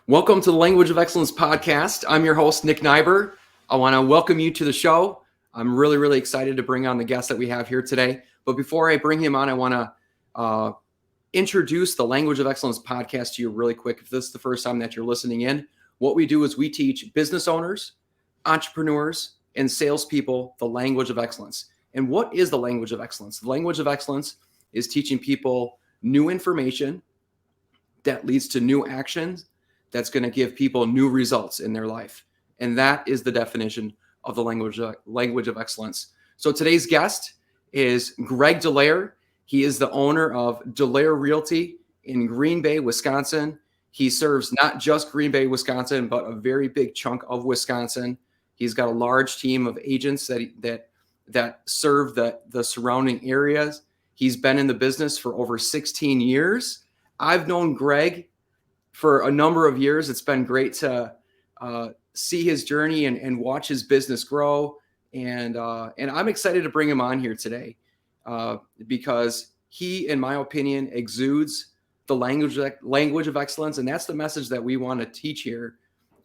Welcome to the Language of Excellence podcast. I'm your host, Nick Nighbor. I want to welcome you to the show. I'm really excited to bring on the guest that we have here today. But before I bring him on, I want to introduce the Language of Excellence podcast to you really quick. If this is the first time that you're listening in, what we do is we teach business owners, entrepreneurs, and salespeople the language of excellence. And what is the language of excellence? The language of excellence is teaching people new information that leads to new actions that's going to give people new results in their life. And that is the definition of the language of excellence. So today's guest is Greg Dallaire. He is the owner of Dallaire Realty in Green Bay, Wisconsin. He serves not just Green Bay, Wisconsin, but a very big chunk of Wisconsin. He's got a large team of agents that serve the surrounding areas. He's been in the business for over 16 years. I've known Greg for a number of years. It's been great to see his journey and watch his business grow. And I'm excited to bring him on here today because he, in my opinion, exudes the language of excellence. And that's the message that we want to teach here,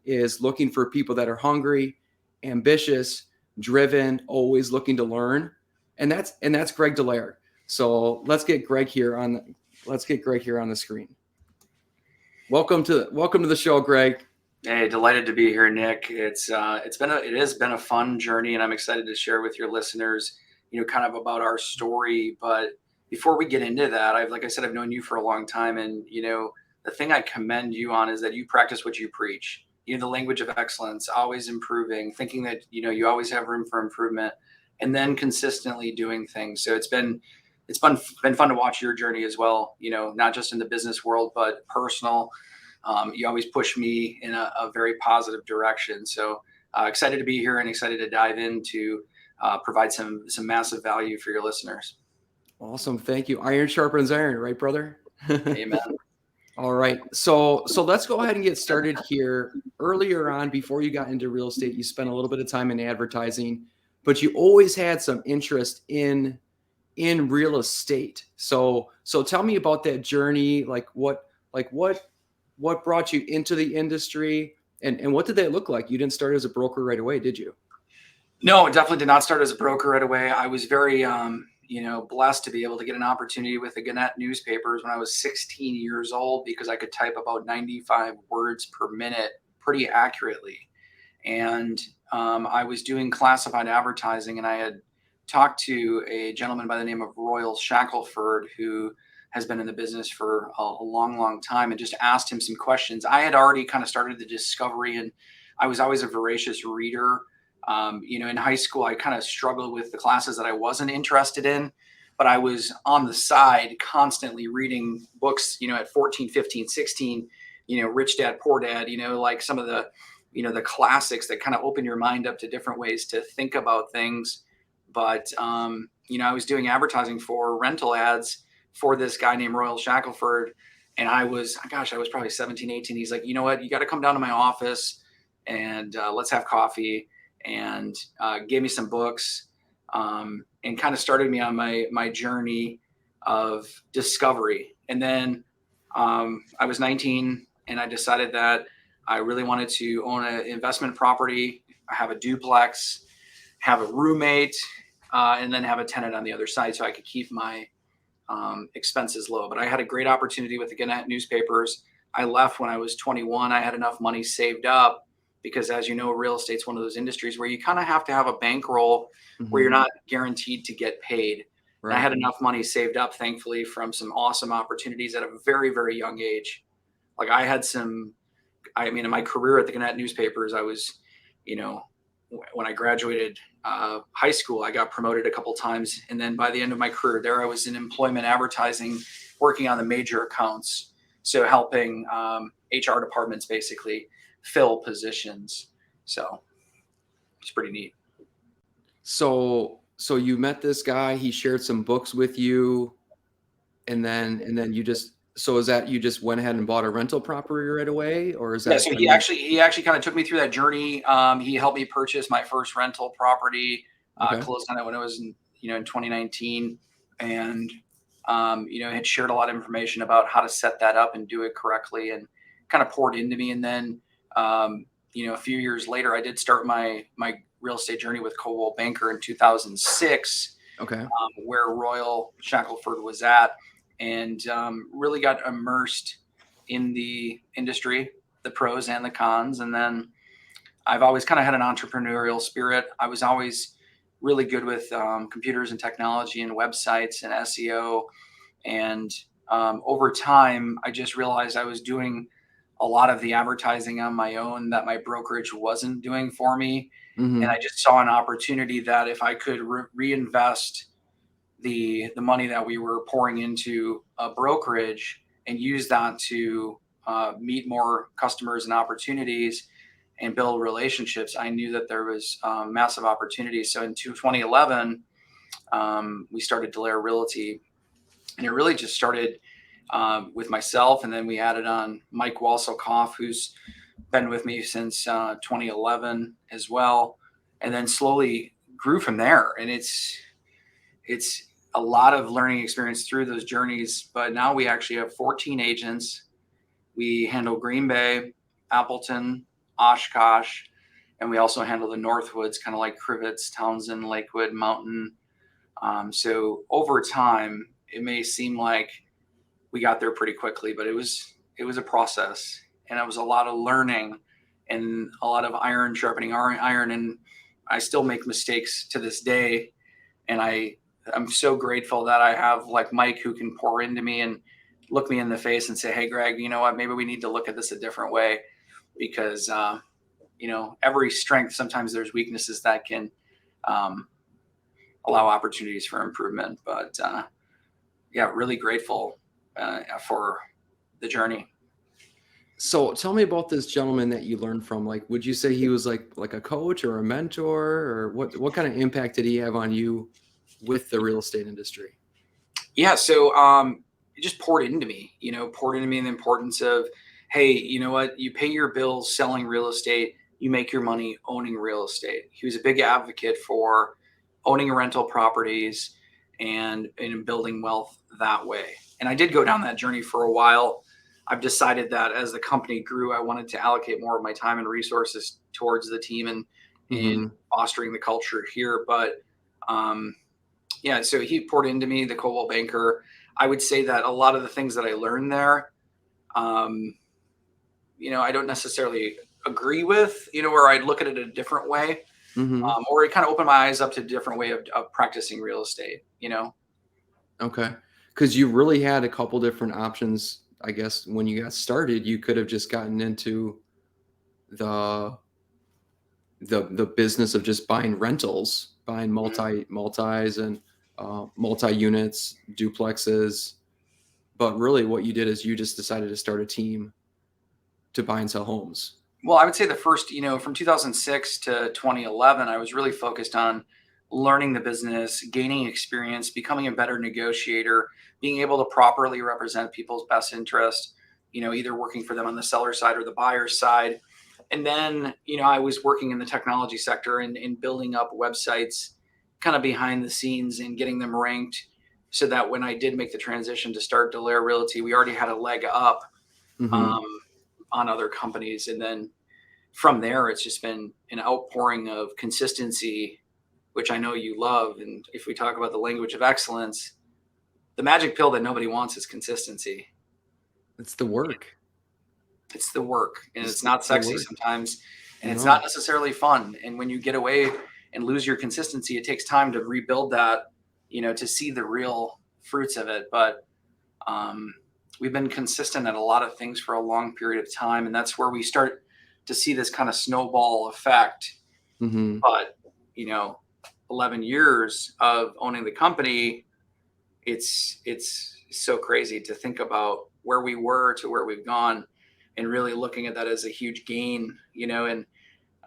is looking for people that are hungry, ambitious, driven, always looking to learn. And that's Greg Dallaire. So let's get Greg here on the screen. Welcome to the show, Greg. Hey, delighted to be here, Nick. It has been a fun journey, and I'm excited to share with your listeners, kind of about our story. But before we get into that, like I said, I've known you for a long time, and the thing I commend you on is that you practice what you preach. The language of excellence, always improving, thinking that you always have room for improvement, and then consistently doing things. So it's been fun to watch your journey as well, not just in the business world, but personal. You always push me in a very positive direction. So excited to be here and excited to dive in to provide some massive value for your listeners. Awesome. Thank you. Iron sharpens iron, right, brother? Amen. All right. So let's go ahead and get started here. Earlier on, before you got into real estate, you spent a little bit of time in advertising, but you always had some interest in real estate. So tell me about that journey. What brought you into the industry, and what did that look like? You didn't start as a broker right away, did you? No, definitely did not start as a broker right away. I was very, blessed to be able to get an opportunity with the Gannett newspapers when I was 16 years old, because I could type about 95 words per minute pretty accurately. And I was doing classified advertising, and I had talked to a gentleman by the name of Royal Shackelford, who has been in the business for a long time, and just asked him some questions. I had already kind of started the discovery, and I was always a voracious reader. In high school, I kind of struggled with the classes that I wasn't interested in, but I was on the side constantly reading books, at 14, 15, 16, Rich Dad, Poor Dad, like some of the, the classics that kind of open your mind up to different ways to think about things. But, I was doing advertising for rental ads for this guy named Royal Shackelford. And I was probably 17, 18. He's like, you know what, you got to come down to my office and let's have coffee, and gave me some books and kind of started me on my journey of discovery. And then I was 19 and I decided that I really wanted to own an investment property, have a duplex, have a roommate, and then have a tenant on the other side so I could keep my expenses low. But I had a great opportunity with the Gannett newspapers. I left when I was 21. I had enough money saved up because, as you know, real estate's one of those industries where you kind of have to have a bankroll where you're not guaranteed to get paid. Right. And I had enough money saved up, thankfully, from some awesome opportunities at a very, very young age. Like in my career at the Gannett newspapers, I was, when I graduated high school, I got promoted a couple times. And then by the end of my career there, I was in employment advertising, working on the major accounts. So helping HR departments basically fill positions. So it's pretty neat. So you met this guy, he shared some books with you, and then you just went ahead and bought a rental property right away, or is that? Yeah, so he actually kind of took me through that journey. He helped me purchase my first rental property, closed on it when it was in 2019, and had shared a lot of information about how to set that up and do it correctly, and kind of poured into me. And then, a few years later, I did start my real estate journey with Coldwell Banker in 2006, Okay. where Royal Shackelford was at, and really got immersed in the industry, the pros and the cons. And then I've always kind of had an entrepreneurial spirit. I was always really good with computers and technology and websites and SEO. And over time, I just realized I was doing a lot of the advertising on my own that my brokerage wasn't doing for me. And Mm-hmm. I just saw an opportunity that if I could reinvest the money that we were pouring into a brokerage and use that to meet more customers and opportunities and build relationships, I knew that there was massive opportunity. So in 2011, we started Dallaire Realty, and it really just started with myself, and then we added on Mike Wasselkoff, who's been with me since 2011 as well, and then slowly grew from there. And it's a lot of learning experience through those journeys. But now we actually have 14 agents. We handle Green Bay, Appleton, Oshkosh, and we also handle the Northwoods, kind of like Crivets, Townsend, Lakewood, Mountain. So over time, it may seem like we got there pretty quickly, but it was a process, and it was a lot of learning and a lot of iron sharpening iron. And I still make mistakes to this day, and I'm so grateful that I have like Mike, who can pour into me and look me in the face and say, "Hey, Greg, you know what? Maybe we need to look at this a different way," because every strength, sometimes there's weaknesses that can allow opportunities for improvement. But really grateful for the journey. So tell me about this gentleman that you learned from. Like, would you say he was like a coach or a mentor, or what kind of impact did he have on you with the real estate industry? Yeah, so it just poured into me in the importance of, hey, you know what? You pay your bills selling real estate, you make your money owning real estate. He was a big advocate for owning rental properties and building wealth that way. And I did go down that journey for a while. I've decided that as the company grew, I wanted to allocate more of my time and resources towards the team and in Mm-hmm. fostering the culture here. But so he poured into me, the Coldwell Banker. I would say that a lot of the things that I learned there, I don't necessarily agree with, or I'd look at it a different way, Mm-hmm. or it kind of opened my eyes up to a different way of practicing real estate. Okay. Because you really had a couple different options, I guess. When you got started, you could have just gotten into the the business of just buying rentals, buying Mhm. multis and multi units, duplexes. But really, what you did is you just decided to start a team to buy and sell homes. Well, I would say the first, from 2006 to 2011, I was really focused on learning the business, gaining experience, becoming a better negotiator, being able to properly represent people's best interest, either working for them on the seller side or the buyer side. And then, I was working in the technology sector and building up websites kind of behind the scenes and getting them ranked so that when I did make the transition to start Dallaire Realty, we already had a leg up Mm-hmm. um, on other companies. And then from there, it's just been an outpouring of consistency, which I know you love. And if we talk about the language of excellence, the magic pill that nobody wants is consistency. It's the work. It's the work, and it's not It's the sexy work. sometimes, and it's not No. necessarily fun. And when you get away and lose your consistency, it takes time to rebuild that, to see the real fruits of it. But um, we've been consistent at a lot of things for a long period of time, and that's where we start to see this kind of snowball effect. Mm-hmm. But, you know, 11 years of owning the company, it's so crazy to think about where we were to where we've gone, and really looking at that as a huge gain. And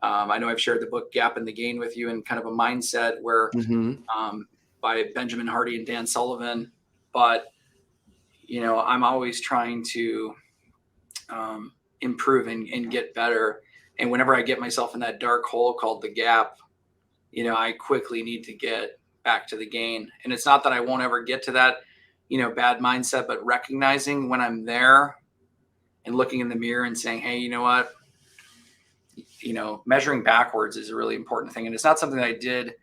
I know I've shared the book Gap in the Gain with you, and kind of a mindset where Mm-hmm. by Benjamin Hardy and Dan Sullivan. But, I'm always trying to improve and get better. And whenever I get myself in that dark hole called the gap, I quickly need to get back to the gain. And it's not that I won't ever get to that, bad mindset, but recognizing when I'm there and looking in the mirror and saying, hey, you know what? Measuring backwards is a really important thing. And it's not something that I did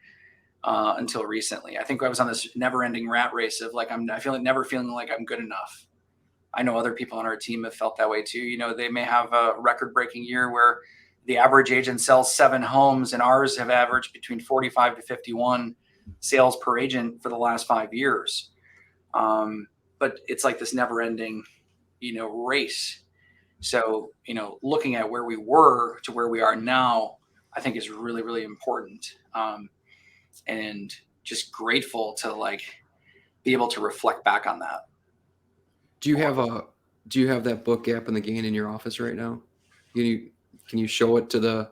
until recently. I think I was on this never-ending rat race of like, I feel like never feeling like I'm good enough. I know other people on our team have felt that way too. They may have a record-breaking year where the average agent sells 7 homes, and ours have averaged between 45 to 51 sales per agent for the last 5 years. But it's like this never-ending, race. So, looking at where we were to where we are now, I think is really, really important. And just grateful to like be able to reflect back on that. Do you have that book Gap in the Gain in your office right now? Can you show it to the?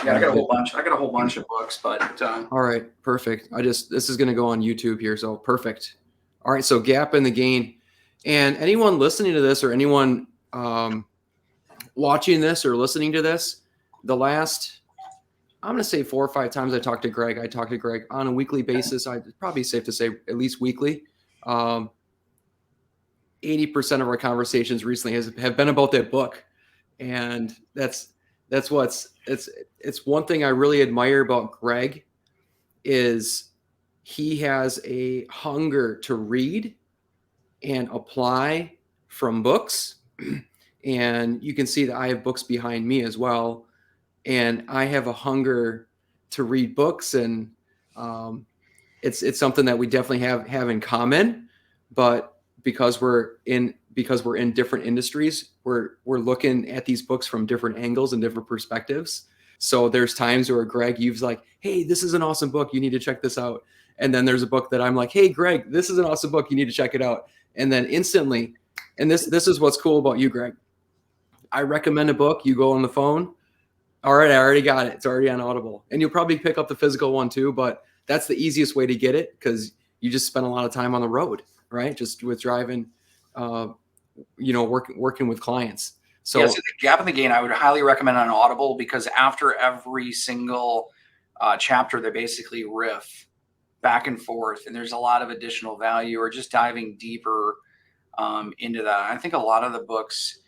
Yeah, I got a whole bunch. I got a whole bunch of books, but all right, perfect. This is going to go on YouTube here, so perfect. All right, so Gap in the Gain, and anyone listening to this or anyone watching this or listening to this, the last, I'm going to say 4 or 5 times I talk to Greg on a weekly basis. It's probably safe to say at least weekly. 80% of our conversations recently have been about that book. And it's one thing I really admire about Greg is he has a hunger to read and apply from books. And you can see that I have books behind me as well. And I have a hunger to read books, and it's something that we definitely have in common. But because we're in different industries, we're looking at these books from different angles and different perspectives. So there's times where Greg, you've like, hey, this is an awesome book, you need to check this out. And then there's a book that I'm like, hey, Greg, this is an awesome book, you need to check it out. And then instantly, and this is what's cool about you, Greg. I recommend a book, you go on the phone. All right, I already got it. It's already on Audible. And you'll probably pick up the physical one too, but that's the easiest way to get it because you just spend a lot of time on the road, right? Just with driving, working with clients. So the Gap in the Gain, I would highly recommend on Audible because after every single chapter, they basically riff back and forth, and there's a lot of additional value or just diving deeper into that. I think a lot of the books,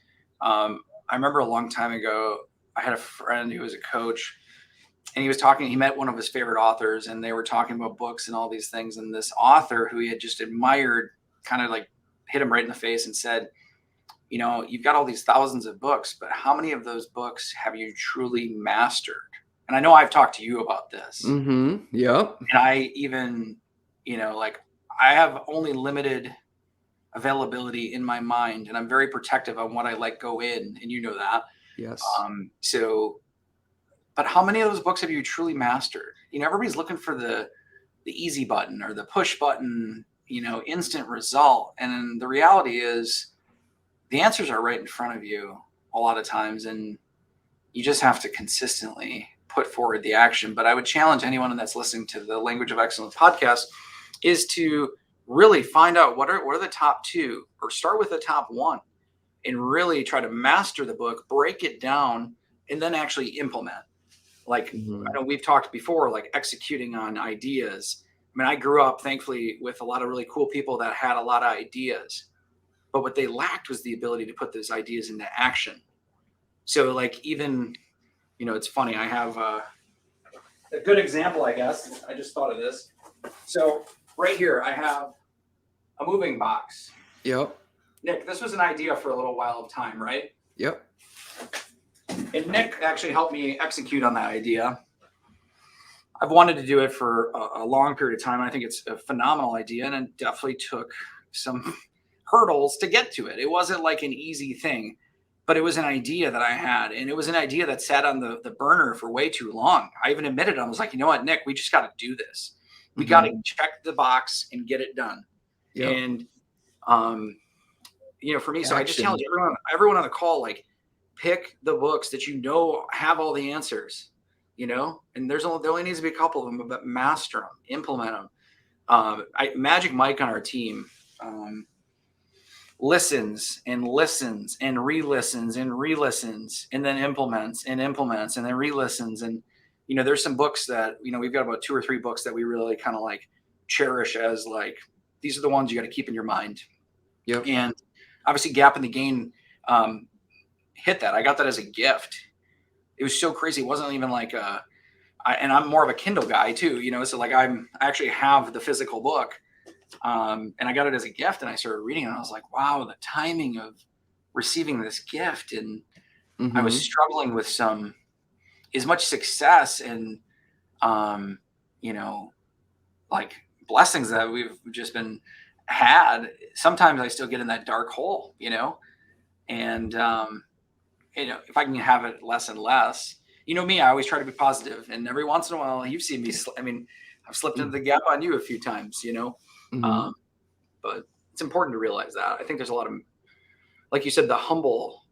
I remember a long time ago, I had a friend who was a coach, and he met one of his favorite authors, and they were talking about books and all these things. And this author who he had just admired kind of like hit him right in the face and said, you've got all these thousands of books, but how many of those books have you truly mastered? And I know I've talked to you about this. Mm-hmm. Yep. And I even, I have only limited availability in my mind, and I'm very protective on what I let go in, and you know that. Yes. But how many of those books have you truly mastered? Everybody's looking for the easy button or the push button, instant result. And then the reality is the answers are right in front of you a lot of times, and you just have to consistently put forward the action. But I would challenge anyone that's listening to the Language of Excellence podcast is to really find out what are the top 2, or start with the top 1 and really try to master the book, break it down, and then actually implement. Like, I know we've talked before, like executing on ideas. I mean, I grew up, thankfully, with a lot of really cool people that had a lot of ideas, but what they lacked was the ability to put those ideas into action. So like, even, it's funny, I have a good example, I guess. I just thought of this. So right here, I have a moving box. Yep. Nick, this was an idea for a little while of time, right? Yep. And Nick actually helped me execute on that idea. I've wanted to do it for a long period of time. I think it's a phenomenal idea, and it definitely took some hurdles to get to it. It wasn't like an easy thing, but it was an idea that I had, and it was an idea that sat on the burner for way too long. I even admitted, I was like, you know what, Nick, we just got to do this. We got to check the box and get it done. Yep. And, for me, so I just challenge everyone on the call, like, pick the books that have all the answers, and there only needs to be a couple of them, but master them, implement them. Magic Mike on our team listens and listens and re-listens and re-listens, and then implements and then re-listens. And, there's some books that, we've got about 2 or 3 books that we really kind of like cherish as like, these are the ones you got to keep in your mind. Yep. And obviously Gap in the Gain, hit that. I got that as a gift. It was so crazy. It wasn't even like and I'm more of a Kindle guy too, so like I actually have the physical book. And I got it as a gift, and I started reading it, and I was like, wow, the timing of receiving this gift. And I was Mm-hmm. struggling with as much success and, you know, like blessings that we've just been had. Sometimes I still get in that dark hole, and, if I can have it less and less, me, I always try to be positive. And every once in a while, you've seen me, I've slipped into the gap on you a few times, Mm-hmm. um, but it's important to realize that. I think there's a lot of, like you said, the humble,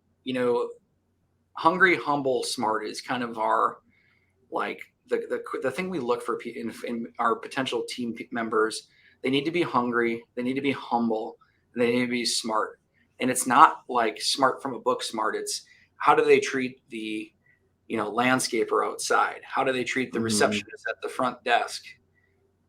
hungry, humble, smart is kind of our, like the thing we look for in our potential team members. They need to be hungry, they need to be humble, and they need to be smart. And it's not like smart from a book smart. It's how do they treat the landscaper outside? How do they treat the Mm-hmm. receptionist at the front desk?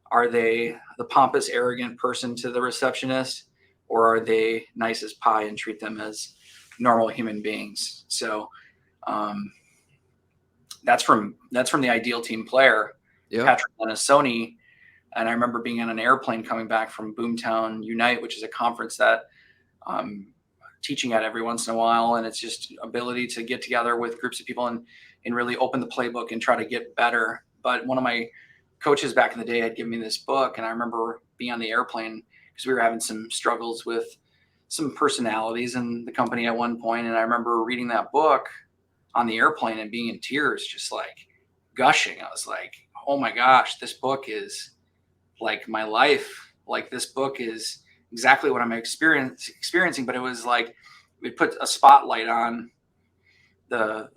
Are they the pompous, arrogant person to the receptionist, or are they nice as pie and treat them as normal human beings? So um, that's from the Ideal Team Player, Yep. Patrick Lenassoni. And I remember being on an airplane coming back from Boomtown Unite, which is a conference that I'm teaching at every once in a while. And it's just ability to get together with groups of people and really open the playbook and try to get better. But one of my coaches back in the day had given me this book, and I remember being on the airplane because we were having some struggles with some personalities in the company at one point. And I remember reading that book on the airplane and being in tears, just like gushing. I was like, oh my gosh, this book is like my life. Like this book is exactly what I'm experiencing. But it was like it put a spotlight on the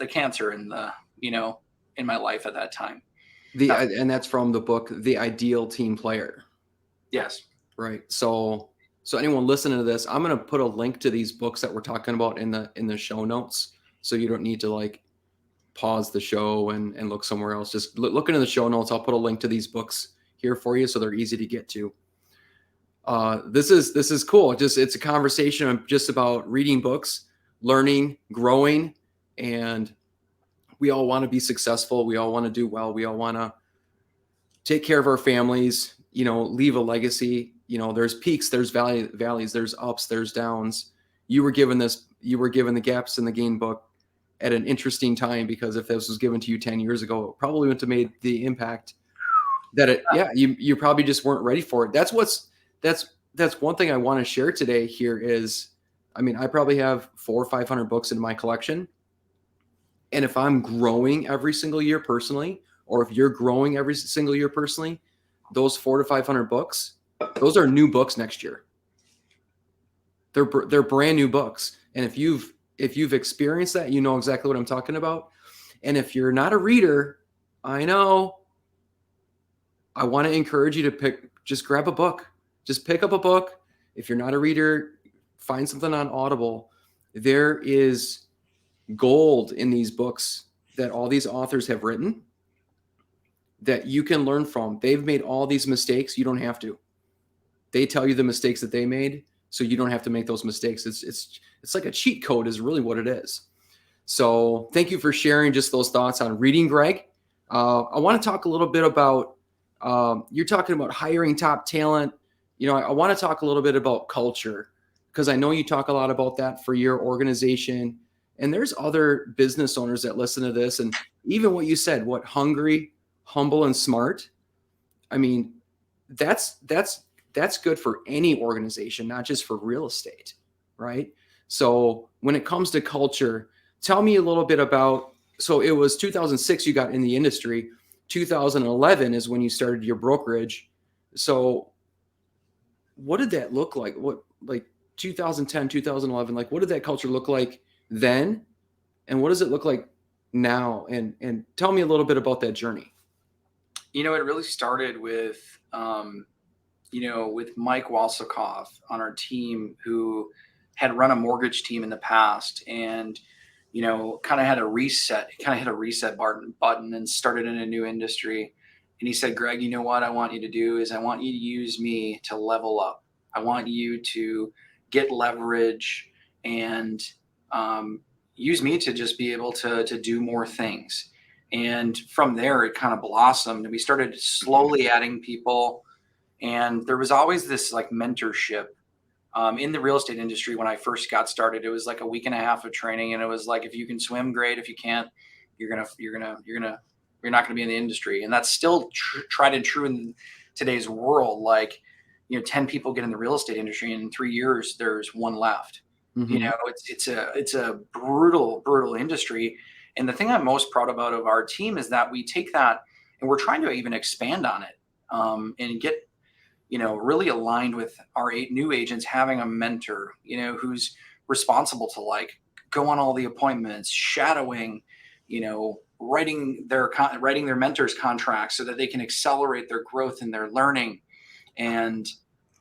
cancer and in my life at that time. Not, And that's from the book, The Ideal Team Player. yes. Right. So anyone listening to this, I'm going to put a link to these books that we're talking about in the show notes. So you don't need to like pause the show and look somewhere else. Just look into the show notes. I'll put a link to these books here for you, so they're easy to get to. This is cool. It's a conversation just about reading books, learning, growing, and we all want to be successful. We all want to do well. We all want to take care of our families, leave a legacy. There's peaks, there's valleys, there's ups, there's downs. You were given the gaps in the game book at an interesting time, because if this was given to you 10 years ago, it probably wouldn't have made the impact that you probably just weren't ready for it. That's one thing I want to share today here is, I probably have 400 or 500 books in my collection. And if I'm growing every single year personally, or if you're growing every single year personally, those 400 to 500 books, those are new books next year. They're brand new books. And if you've experienced that, you know exactly what I'm talking about. And if you're not a reader, I know, I want to encourage you to just grab a book. Just pick up a book. If you're not a reader, find something on Audible. There is gold in these books that all these authors have written that you can learn from. They've made all these mistakes. You don't have to. They tell you the mistakes that they made, so you don't have to make those mistakes. It's like a cheat code is really what it is. So thank you for sharing just those thoughts on reading, Greg. I want to talk a little bit about, you're talking about hiring top talent. I want to talk a little bit about culture, because I know you talk a lot about that for your organization. And there's other business owners that listen to this. And even what you said, what hungry, humble, and smart. I mean, that's good for any organization, not just for real estate, right? So when it comes to culture, tell me a little bit about, so it was 2006 you got in the industry. 2011 is when you started your brokerage. So what did that look like? What, like 2010, 2011, like what did that culture look like then? And what does it look like now? And tell me a little bit about that journey. It really started with, with Mike Walsakoff on our team, who had run a mortgage team in the past, and kind of had a reset, hit a reset button and started in a new industry. And he said, Greg, you know what I want you to do is I want you to use me to level up. I want you to get leverage and use me to just be able to do more things. And from there, it kind of blossomed, and we started slowly adding people. And there was always this like mentorship in the real estate industry. When I first got started, it was like a week and a half of training, and it was like, if you can swim, great. If you can't, you're not gonna be in the industry. And that's still tried and true in today's world. Like, 10 people get in the real estate industry, and in 3 years, there's one left. Mm-hmm. It's a brutal industry. And the thing I'm most proud about of our team is that we take that and we're trying to even expand on it, and get really aligned with our new agents having a mentor, who's responsible to like go on all the appointments, shadowing, writing their mentors contracts so that they can accelerate their growth and their learning. And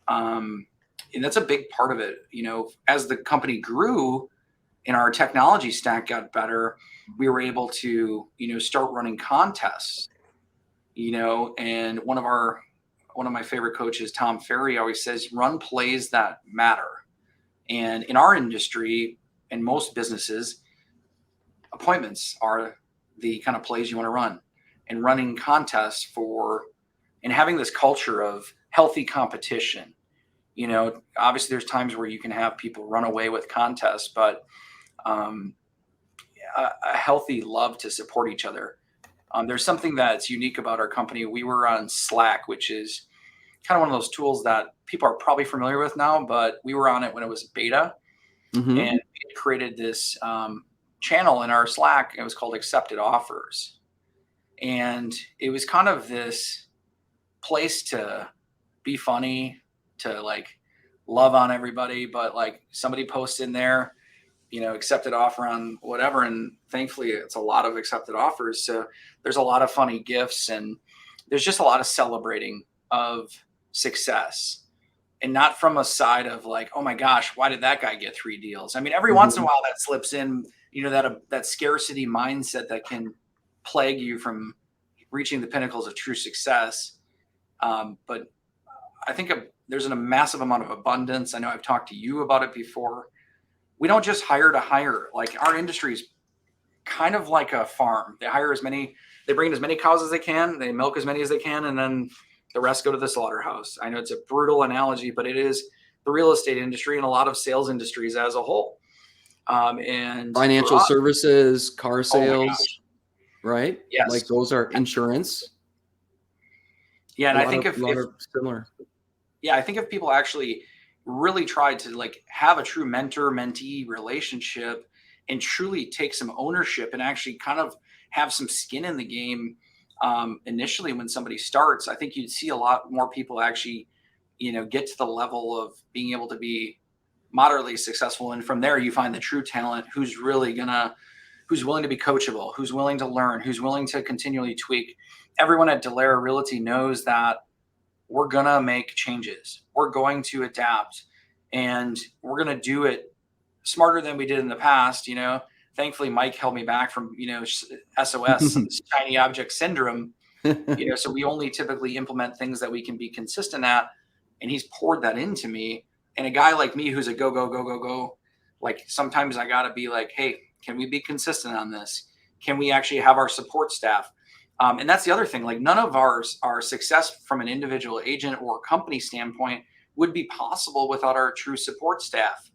and that's a big part of it. As the company grew and our technology stack got better, we were able to, start running contests, and one of my favorite coaches, Tom Ferry, always says, run plays that matter. And in our industry and most businesses, appointments are the kind of plays you want to run, and running contests and having this culture of healthy competition. Obviously there's times where you can have people run away with contests, but a healthy love to support each other. There's something that's unique about our company. We were on Slack, which is kind of one of those tools that people are probably familiar with now, but we were on it when it was beta. Mm-hmm. And we created this channel in our Slack. It was called Accepted Offers. And it was kind of this place to be funny, to like love on everybody, but like somebody posts in there, accepted offer on whatever. And thankfully it's a lot of accepted offers. So there's a lot of funny gifts, and there's just a lot of celebrating of success, and not from a side of like, oh my gosh, why did that guy get 3 deals? I mean, every once in a while that slips in, that scarcity mindset that can plague you from reaching the pinnacles of true success. But I think there's a massive amount of abundance. I know I've talked to you about it before. We don't just hire to hire. Like, our industry is kind of like a farm. They bring in as many cows as they can, they milk as many as they can, and then the rest go to the slaughterhouse. I know it's a brutal analogy, but it is the real estate industry and a lot of sales industries as a whole. And Financial services, car oh my sales, gosh, right? yes, Like those are insurance. yeah. And I think a lot of similar. I think if people actually really tried to like have a true mentor-mentee relationship and truly take some ownership and actually kind of have some skin in the game, initially when somebody starts, I think you'd see a lot more people actually, get to the level of being able to be moderately successful. And from there, you find the true talent who's willing to be coachable, who's willing to learn, who's willing to continually tweak. Everyone at Dallaire Realty knows that we're going to make changes. We're going to adapt, and we're going to do it smarter than we did in the past. Thankfully Mike held me back from, SOS, shiny object syndrome. So we only typically implement things that we can be consistent at. And he's poured that into me. And a guy like me, who's a go, like sometimes I gotta be like, hey, can we be consistent on this? Can we actually have our support staff? And that's the other thing. Like, none of our success from an individual agent or company standpoint would be possible without our true support staff.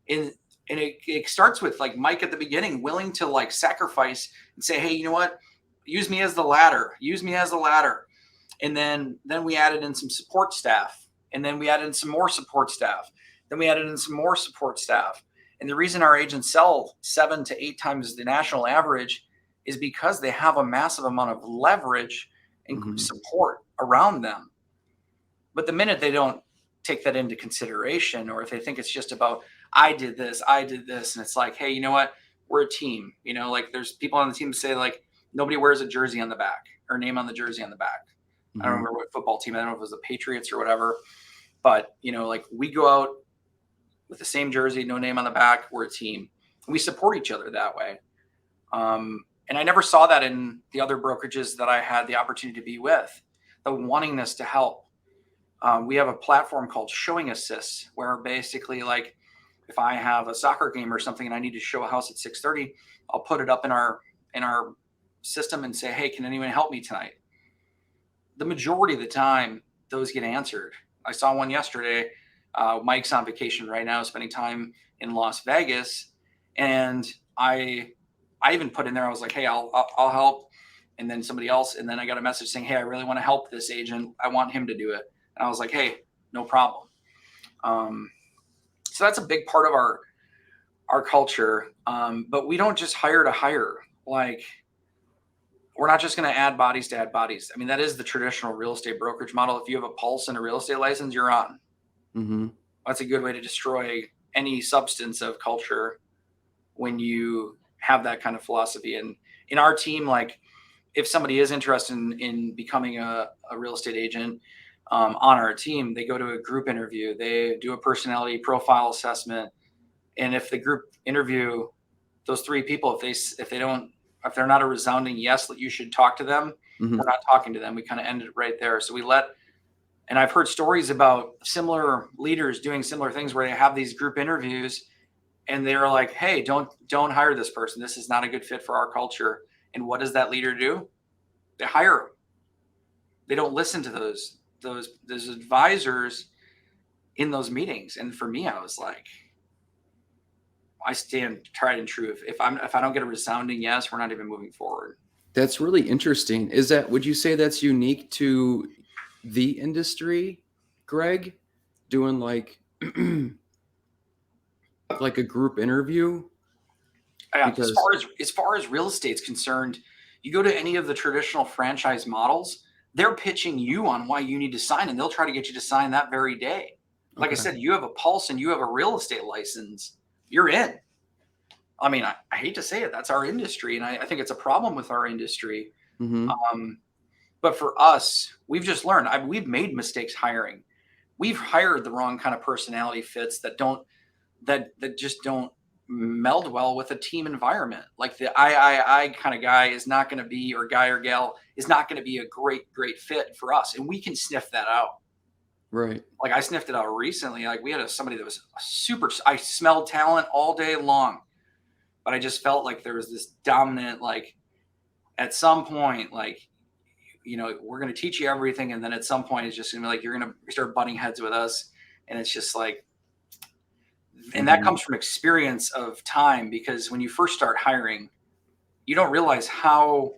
And it starts with like Mike at the beginning, willing to like sacrifice and say, hey, you know what? Use me as the ladder. And then we added in some support staff, and then we added in some more support staff. Then we added in some more support staff. And the reason our agents sell 7 to 8 times the national average is because they have a massive amount of leverage and support around them. But the minute they don't take that into consideration, or if they think it's just about, I did this, and it's like, hey, you know what? We're a team. Like, there's people on the team say like, nobody wears a jersey on the back or name on the jersey on the back. I don't remember what football team. I don't know if it was the Patriots or whatever, but like, we go out with the same jersey, no name on the back. We're a team. We support each other that way. And I never saw that in the other brokerages that I had the opportunity to be with, the wantingness to help. We have a platform called Showing Assist, where basically, like, if I have a soccer game or something and I need to show a house at 6:30, I'll put it up in our system and say, hey, can anyone help me tonight? The majority of the time, those get answered. I saw one yesterday. Mike's on vacation right now, spending time in Las Vegas, and I even put in there, I was like, hey, I'll help. And then somebody else, and then I got a message saying, hey, I really want to help this agent. I want him to do it. And I was like, hey, no problem. So that's a big part of our culture. But we don't just hire to hire. Like, we're not just going to add bodies to add bodies. I mean, that is the traditional real estate brokerage model. If you have a pulse and a real estate license, you're on. Mm-hmm. That's a good way to destroy any substance of culture when you have that kind of philosophy. And in our team, like, if somebody is interested in becoming a real estate agent on our team, they go to a group interview, they do a personality profile assessment. And if the group interview those three people, if they're not a resounding yes that you should talk to them, mm-hmm. we're not talking to them. We kind of ended it right there. So and I've heard stories about similar leaders doing similar things where they have these group interviews and they're like, hey, don't hire this person. This is not a good fit for our culture. And what does that leader do? They hire them. They don't listen to those advisors in those meetings. And for me, I was like, I stand tried and true. If I don't get a resounding yes, we're not even moving forward. That's really interesting. Would you say that's unique to the industry, Greg? Doing like like a group interview? Because as far as real estate's concerned, you go to any of the traditional franchise models, they're pitching you on why you need to sign, and they'll try to get you to sign that very day. Like I said, you have a pulse and you have a real estate license, you're in. I mean, I hate to say it, that's our industry, and I think it's a problem with our industry. Mm-hmm. But for us, we've just learned. We've made mistakes hiring. We've hired the wrong kind of personality fits that just don't meld well with a team environment. Like the I kind of guy is not going to be, or guy or gal is not going to be a great fit for us, and we can sniff that out. Right. Like I sniffed it out recently. Like we had somebody that was I smelled talent all day long, but I just felt like there was this dominant, like at some point, like, you know, we're going to teach you everything. And then at some point it's just going to be like, you're going to start butting heads with us. And it's just like, and that comes from experience of time, because when you first start hiring, you don't realize how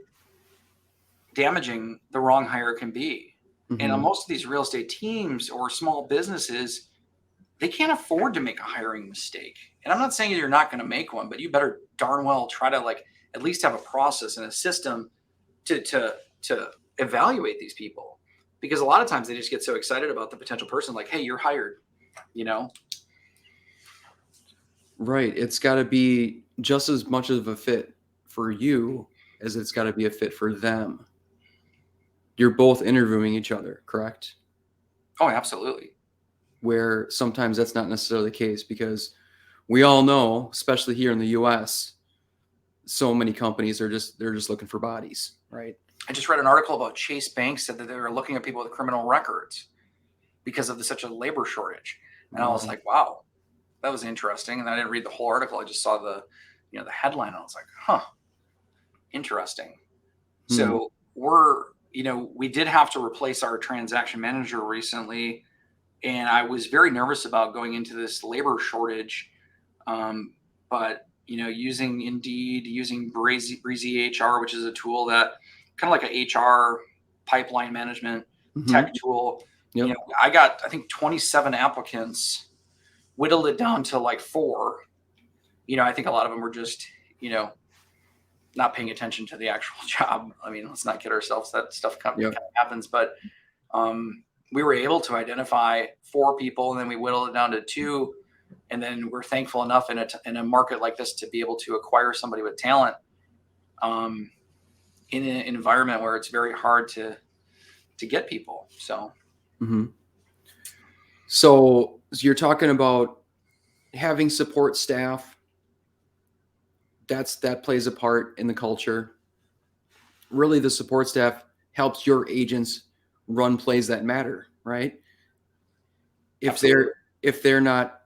damaging the wrong hire can be. Mm-hmm. And on most of these real estate teams or small businesses, they can't afford to make a hiring mistake. And I'm not saying you're not going to make one, but you better darn well try to like at least have a process and a system to evaluate these people, because a lot of times they just get so excited about the potential person, like, hey, you're hired, you know? Right. It's got to be just as much of a fit for you as it's got to be a fit for them. You're both interviewing each other, correct? Oh, absolutely. Where sometimes that's not necessarily the case, because we all know, especially here in the US, so many companies they're just looking for bodies, right? I just read an article about Chase Bank said that they were looking at people with criminal records because of such a labor shortage. And I was like, wow, that was interesting. And I didn't read the whole article. I just saw the headline. And I was like, huh, interesting. So we did have to replace our transaction manager recently. And I was very nervous about going into this labor shortage. But, using Indeed, using Breezy HR, which is a tool that kind of like a HR pipeline management tech tool. Yep. I got, I think 27 applicants, whittled it down to like 4. I think a lot of them were just, not paying attention to the actual job. I mean, let's not kid ourselves. That stuff kind of happens, but we were able to identify 4 people, and then we whittled it down to 2. And then we're thankful enough in a market like this to be able to acquire somebody with talent in an environment where it's very hard to get people. So, so you're talking about having support staff. That plays a part in the culture. Really, the support staff helps your agents run plays that matter, right? If they're not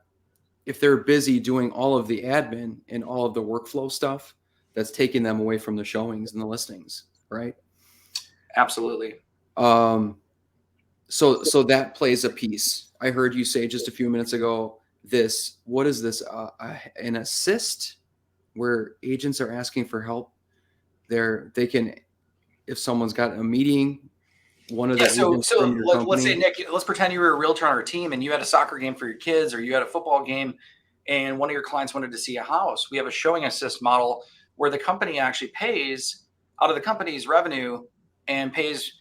if they're busy doing all of the admin and all of the workflow stuff, that's taking them away from the showings and the listings, right? Absolutely. So that plays a piece. I heard you say just a few minutes ago, what is this, an assist where agents are asking for help? They can, if someone's got a meeting, one of the agents from your Let's say, company. Nick, let's pretend you were a realtor on our team and you had a soccer game for your kids, or you had a football game and one of your clients wanted to see a house. We have a showing assist model where the company actually pays out of the company's revenue and pays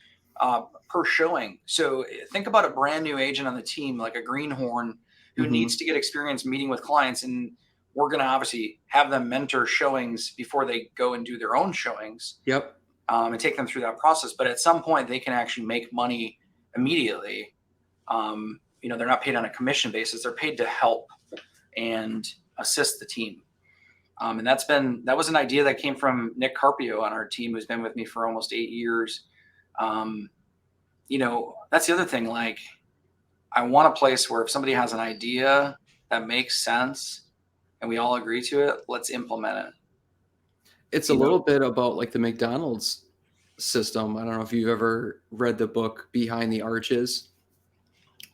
per showing. So think about a brand new agent on the team, like a greenhorn, who needs to get experience meeting with clients. And we're going to obviously have them mentor showings before they go and do their own showings. Yep. And take them through that process. But at some point, they can actually make money immediately. They're not paid on a commission basis. They're paid to help and assist the team. And that was an idea that came from Nick Carpio on our team, who's been with me for almost 8 years. That's the other thing. Like, I want a place where if somebody has an idea that makes sense and we all agree to it, let's implement it. It's a little bit about like the McDonald's system. I don't know if you've ever read the book Behind the Arches,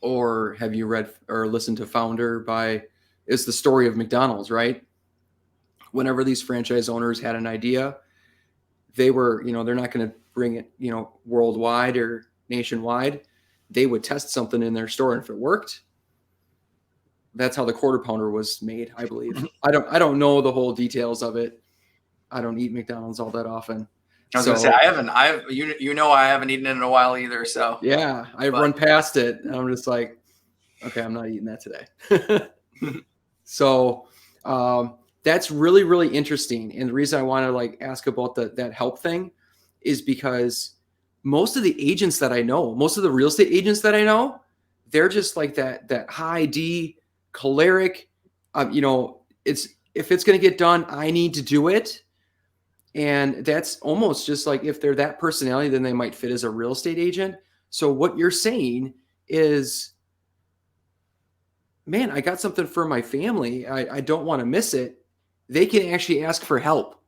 or have you read or listened to Founder it's the story of McDonald's, right? Whenever these franchise owners had an idea, they were, they're not going to bring it, worldwide or nationwide. They would test something in their store, and if it worked, that's how the Quarter Pounder was made, I believe. I don't know the whole details of it. I don't eat McDonald's all that often. I was going to say, I haven't eaten it in a while either. So yeah, run past it and I'm just like, okay, I'm not eating that today. So that's really, really interesting. And the reason I want to ask about that help thing is because most of the agents that I know, most of the real estate agents that I know, they're just like that high D choleric, if it's going to get done, I need to do it. And that's almost just like, if they're that personality, then they might fit as a real estate agent. So what you're saying is, man, I got something for my family. I don't want to miss it. They can actually ask for help.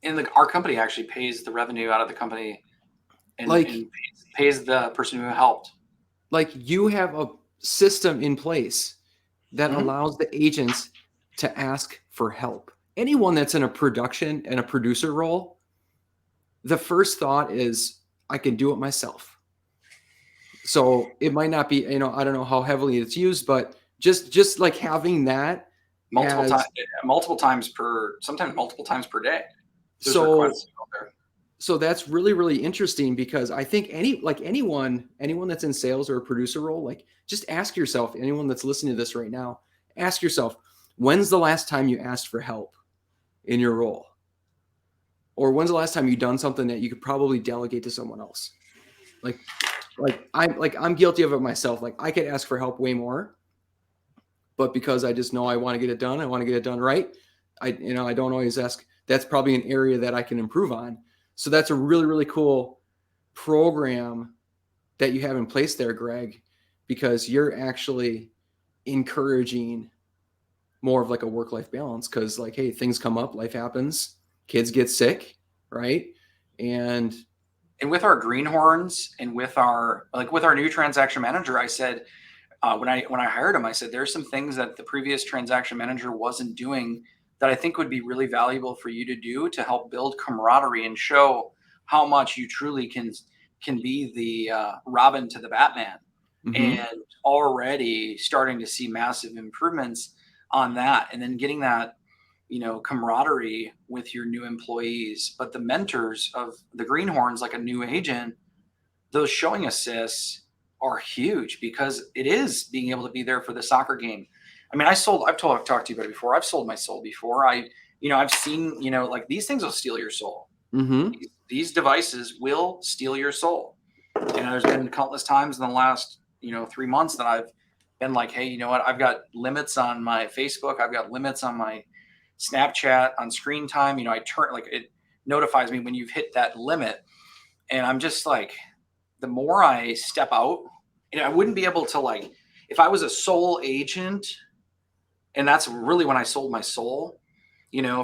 And our company actually pays the revenue out of the company and pays the person who helped. Like, you have a system in place that allows the agents to ask for help. Anyone that's in a production and a producer role, the first thought is, I can do it myself. So it might not be, I don't know how heavily it's used, but just like having that multiple times per day. So that's really, really interesting, because I think anyone that's in sales or a producer role, like, just ask yourself, anyone that's listening to this right now, ask yourself, when's the last time you asked for help in your role? Or when's the last time you've done something that you could probably delegate to someone else? I'm guilty of it myself. Like, I could ask for help way more, but because I just know I want to get it done, I want to get it done right. I don't always ask. That's probably an area that I can improve on. So that's a really, really cool program that you have in place there, Greg, because you're actually encouraging more of like a work-life balance. Because, like, hey, things come up, life happens, kids get sick, right? And with our greenhorns and with our new transaction manager, I said, when I hired him, I said, there's some things that the previous transaction manager wasn't doing that I think would be really valuable for you to do to help build camaraderie and show how much you truly can be the Robin to the Batman. And already starting to see massive improvements on that, and then getting that camaraderie with your new employees. But the mentors of the greenhorns, like a new agent, those showing assists are huge, because it is being able to be there for the soccer game. I mean, I've talked to you about it before. I've sold my soul before. I've seen, like, these things will steal your soul. These devices will steal your soul. And there's been countless times in the last, 3 months that I've been like, hey, you know what? I've got limits on my Facebook. I've got limits on my Snapchat on screen time. I turn, like, it notifies me when you've hit that limit. And I'm just like, the more I step out, I wouldn't be able to, like, if I was a sole agent, And that's really when I sold my soul,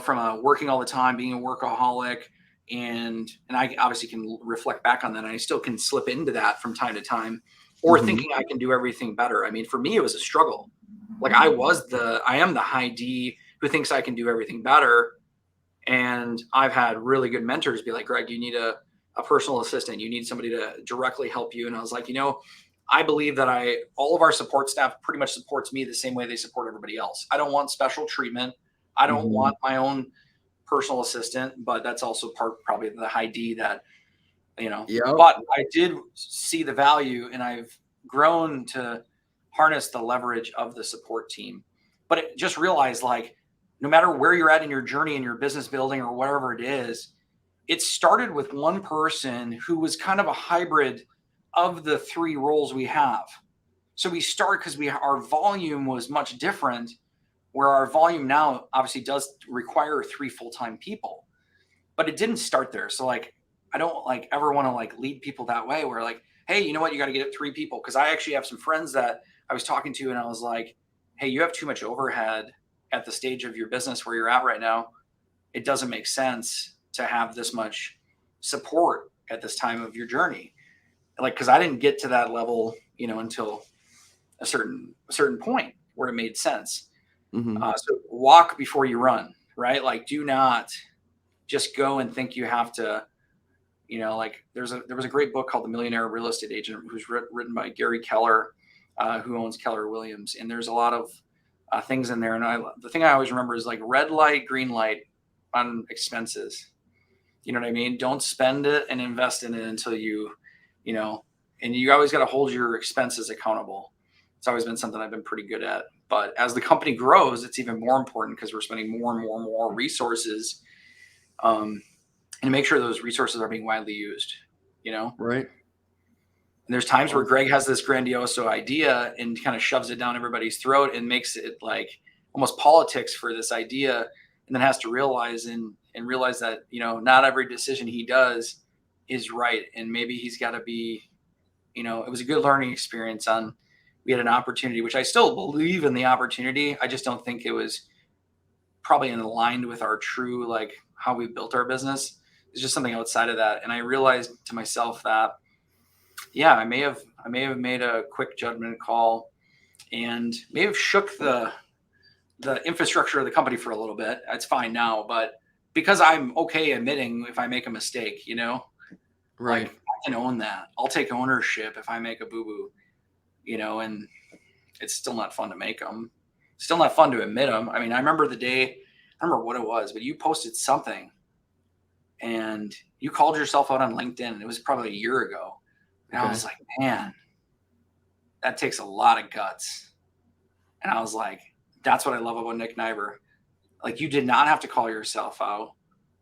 from working all the time, being a workaholic. And I obviously can reflect back on that. And I still can slip into that from time to time, or Mm-hmm. thinking I can do everything better. I mean, for me, it was a struggle. Like I am the high D who thinks I can do everything better. And I've had really good mentors be like, Greg, you need a personal assistant. You need somebody to directly help you. And I was like, I believe that all of our support staff pretty much supports me the same way they support everybody else. I don't want special treatment. I don't Mm-hmm. want my own personal assistant, but that's also part probably the high D that, Yep. but I did see the value, and I've grown to harness the leverage of the support team. But it just realized, like, no matter where you're at in your journey in your business building or whatever it is, it started with one person who was kind of a hybrid of the three roles we have. So we start because our volume was much different, where our volume now obviously does require 3 full-time people, but it didn't start there. So like, I don't like ever want to like lead people that way where like, hey, you know what, you got to get it 3 people. Cause I actually have some friends that I was talking to, and I was like, hey, you have too much overhead at the stage of your business where you're at right now. It doesn't make sense to have this much support at this time of your journey. Like, cause I didn't get to that level, until a certain point where it made sense. Mm-hmm. So walk before you run, right? Like, do not just go and think you have to, like there was a great book called The Millionaire Real Estate Agent, who's written by Gary Keller, who owns Keller Williams. And there's a lot of things in there. And the thing I always remember is like red light, green light on expenses. You know what I mean? Don't spend it and invest in it until you know, and you always got to hold your expenses accountable. It's always been something I've been pretty good at. But as the company grows, it's even more important because we're spending more and more and more resources, and to make sure those resources are being widely used, Right. And there's times where Well, Greg has this grandiose idea and kind of shoves it down everybody's throat and makes it like almost politics for this idea, and then has to realize and realize that, not every decision he does is right. And maybe he's got to be, it was a good learning experience we had an opportunity, which I still believe in the opportunity. I just don't think it was probably in aligned with our true, like how we built our business. It's just something outside of that. And I realized to myself that, yeah, I may have made a quick judgment call and may have shook the infrastructure of the company for a little bit. It's fine now, but because I'm okay admitting if I make a mistake, like right. I can own that. I'll take ownership if I make a boo-boo, and it's still not fun to make them. Still not fun to admit them. I mean, I remember the day, I don't remember what it was, but you posted something and you called yourself out on LinkedIn, and it was probably a year ago. And I Okay. was like, man, that takes a lot of guts. And I was like, that's what I love about Nick Nighbor. Like, you did not have to call yourself out,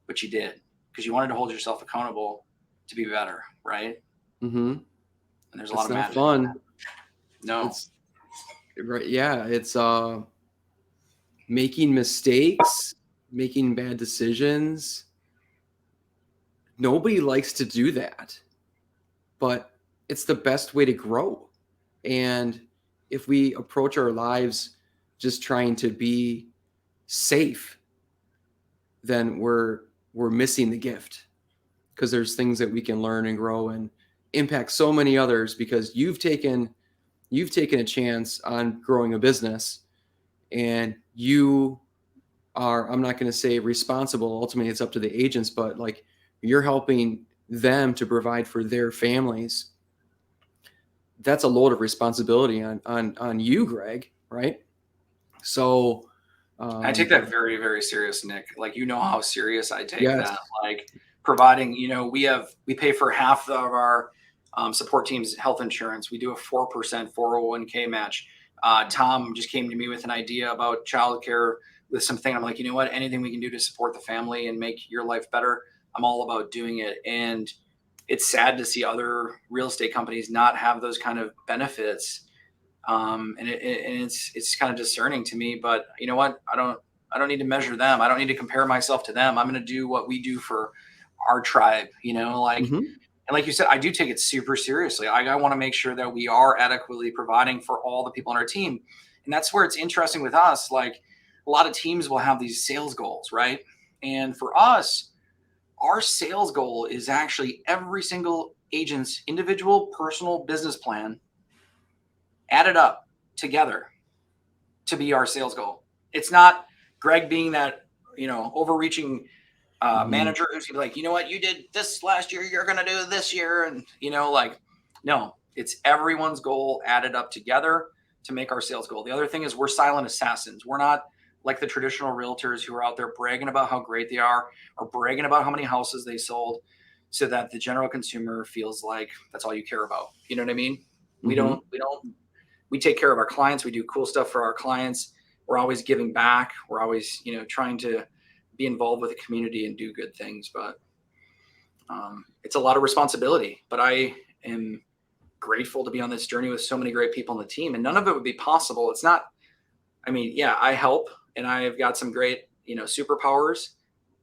but you did, because you wanted to hold yourself accountable to be better, right? Mm-hmm. And there's a lot It's of not magic in fun. that. No. It's right. Yeah. It's making mistakes, making bad decisions. Nobody likes to do that, but it's the best way to grow. And if we approach our lives just trying to be safe, then we're missing the gift, because there's things that we can learn and grow and impact so many others, because you've taken a chance on growing a business, and you are, I'm not going to say responsible, ultimately it's up to the agents, but like you're helping them to provide for their families. That's a load of responsibility on you, Greg, right? So I take that very, very serious, Nick. Like, how serious I take yes. that. Like, providing, we pay for half of our support team's health insurance. We do a 4% 401k match. Tom just came to me with an idea about childcare with something. I'm like, you know what? Anything we can do to support the family and make your life better, I'm all about doing it. And it's sad to see other real estate companies not have those kind of benefits. And it's kind of discerning to me, but you know what? I don't need to measure them. I don't need to compare myself to them. I'm going to do what we do for our tribe, like, Mm-hmm. and like you said, I do take it super seriously. I want to make sure that we are adequately providing for all the people on our team. And that's where it's interesting with us. Like a lot of teams will have these sales goals, right? And for us, our sales goal is actually every single agent's individual personal business plan added up together to be our sales goal. It's not Greg being that, overreaching manager who's gonna be like, you know what, you did this last year, you're going to do this year. And, no, it's everyone's goal added up together to make our sales goal. The other thing is we're silent assassins. We're not like the traditional realtors who are out there bragging about how great they are or bragging about how many houses they sold so that the general consumer feels like that's all you care about. You know what I mean? We take care of our clients. We do cool stuff for our clients. We're always giving back. We're always, trying to be involved with the community and do good things. But it's a lot of responsibility. But I am grateful to be on this journey with so many great people on the team. And none of it would be possible. It's not, I help and I've got some great, superpowers,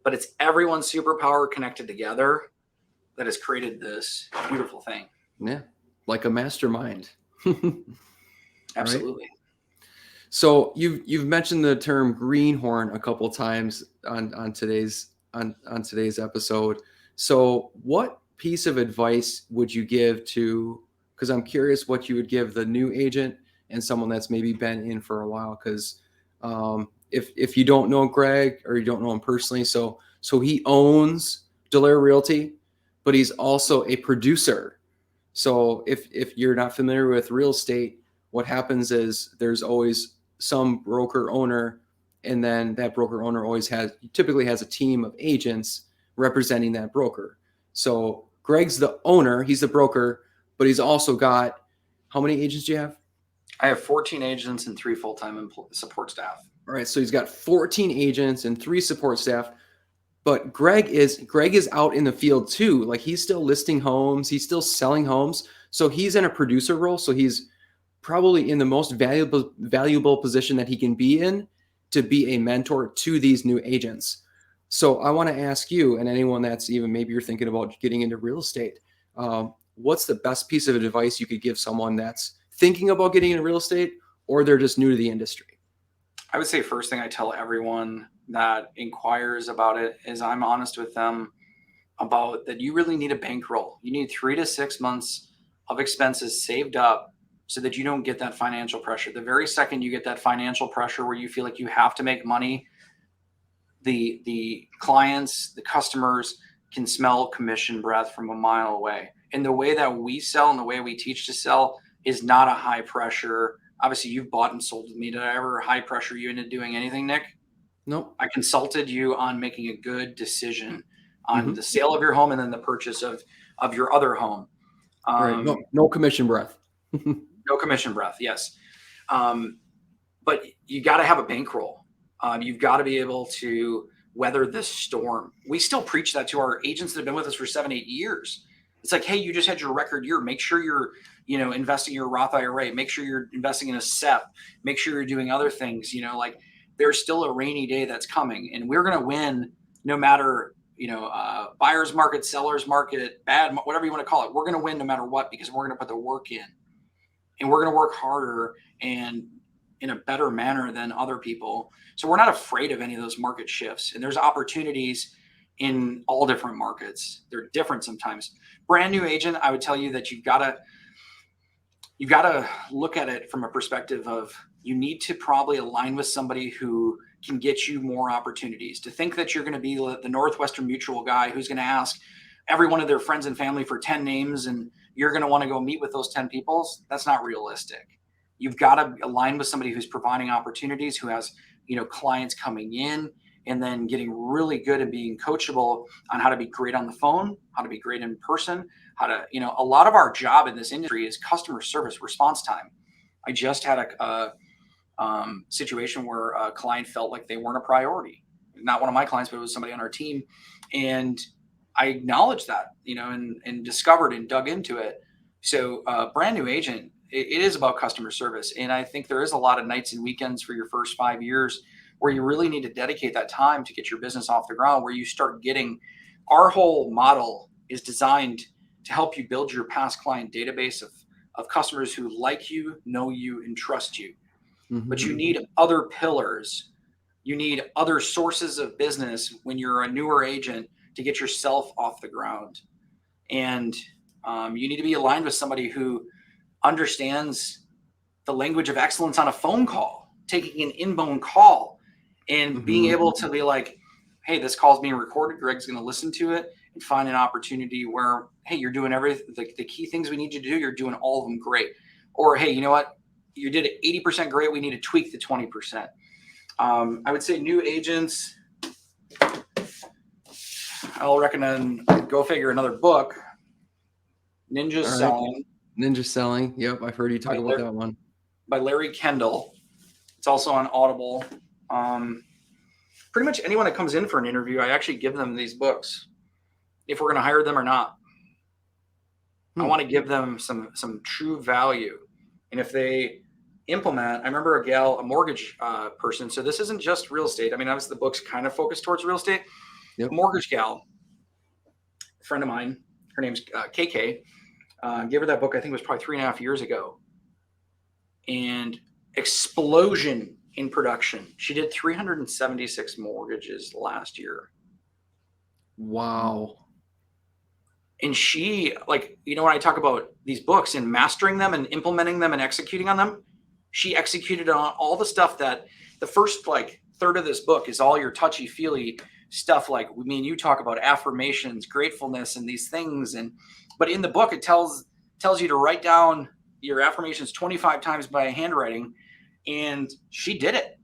but it's everyone's superpower connected together that has created this beautiful thing. Yeah. Like a mastermind. Absolutely. Right? So you've mentioned the term greenhorn a couple of times on today's episode. So what piece of advice would you give to, because I'm curious what you would give the new agent and someone that's maybe been in for a while, because if you don't know Greg or you don't know him personally, so he owns Dallaire Realty, but he's also a producer. So if you're not familiar with real estate, what happens is there's always some broker owner, and then that broker owner typically has a team of agents representing that broker. So Greg's the owner, he's the broker, but he's also got, how many agents do you have? I have 14 agents and 3 full-time support staff. All right, so he's got 14 agents and 3 support staff. But Greg is out in the field too. Like he's still listing homes, he's still selling homes. So he's in a producer role. So he's probably in the most valuable position that he can be in to be a mentor to these new agents. So I want to ask you, and anyone that's even maybe you're thinking about getting into real estate, what's the best piece of advice you could give someone that's thinking about getting into real estate or they're just new to the industry? I would say first thing I tell everyone that inquires about it is I'm honest with them about that you really need a bankroll. You need 3 to 6 months of expenses saved up so that you don't get that financial pressure. The very second you get that financial pressure where you feel like you have to make money, the clients, the customers can smell commission breath from a mile away. And the way that we sell and the way we teach to sell is not a high pressure. Obviously, you've bought and sold with me. Did I ever high pressure you into doing anything, Nick? Nope. I consulted you on making a good decision on the sale of your home and then the purchase of your other home. Right. No commission breath. No commission breath. Yes. But you got to have a bankroll. You've got to be able to weather this storm. We still preach that to our agents that have been with us for 7, 8 years. It's like, hey, you just had your record year. Make sure you're, investing in your Roth IRA. Make sure you're investing in a SEP. Make sure you're doing other things. Like there's still a rainy day that's coming, and we're going to win no matter, buyer's market, seller's market, whatever you want to call it. We're going to win no matter what because we're going to put the work in, and we're going to work harder and in a better manner than other people. So we're not afraid of any of those market shifts. And there's opportunities in all different markets. They're different sometimes. Brand new agent, I would tell you that you've got to look at it from a perspective of you need to probably align with somebody who can get you more opportunities. To think that you're going to be the Northwestern Mutual guy who's going to ask every one of their friends and family for 10 names and you're going to want to go meet with those 10 people, that's not realistic. You've got to align with somebody who's providing opportunities, who has, clients coming in, and then getting really good at being coachable on how to be great on the phone, how to be great in person, how to, a lot of our job in this industry is customer service response time. I just had a situation where a client felt like they weren't a priority. Not one of my clients, but it was somebody on our team. And I acknowledged that, and discovered and dug into it. So brand new agent, it is about customer service. And I think there is a lot of nights and weekends for your first 5 years where you really need to dedicate that time to get your business off the ground, where you start getting, our whole model is designed to help you build your past client database of customers who like you, know you, and trust you. but you need other pillars. You need other sources of business when you're a newer agent to get yourself off the ground. And you need to be aligned with somebody who understands the language of excellence on a phone call, taking an inbound call and being able to be like, hey, this call's being recorded. Greg's going to listen to it and find an opportunity where, hey, you're doing everything. The key things we need you to do, you're doing all of them great. Or, hey, you know what? You did it 80% great. We need to tweak the 20%. I would say new agents, I'll recommend, go figure, another book, Ninja Selling. Ninja Selling. Yep, I've heard you talk about that one. By Larry Kendall. It's also on Audible. Pretty much anyone that comes in for an interview, I actually give them these books, if we're going to hire them or not. I want to give them some true value. And if they implement, I remember a mortgage person. So this isn't just real estate. I mean, obviously the book's kind of focused towards real estate. Yep. A mortgage gal, a friend of mine, her name's KK, gave her that book, I think it was probably 3.5 years ago. And explosion in production. She did 376 mortgages last year. Wow. And she, like, you know, when I talk about these books and mastering them and implementing them and executing on them, she executed on all the stuff that the first like third of this book is all your touchy feely stuff. Like me and you talk about affirmations, gratefulness, and these things. But in the book, it tells you to write down your affirmations 25 times by handwriting. And she did it.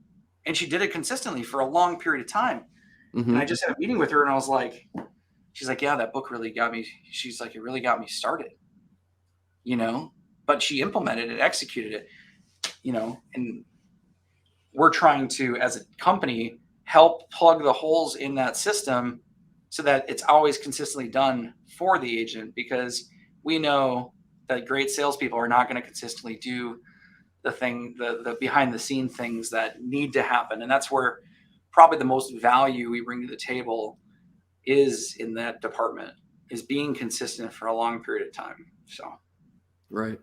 And she did it consistently for a long period of time. And I just had a meeting with her and I was like, she's like, yeah, that book really got me. She's like, it really got me started, you know, but she implemented it, executed it, you know, and we're trying to, as a company, help plug the holes in that system so that it's always consistently done for the agent, because we know that great salespeople are not going to consistently do the behind the scene things that need to happen. And that's where probably the most value we bring to the table is in that department, is being consistent for a long period of time. So. Right.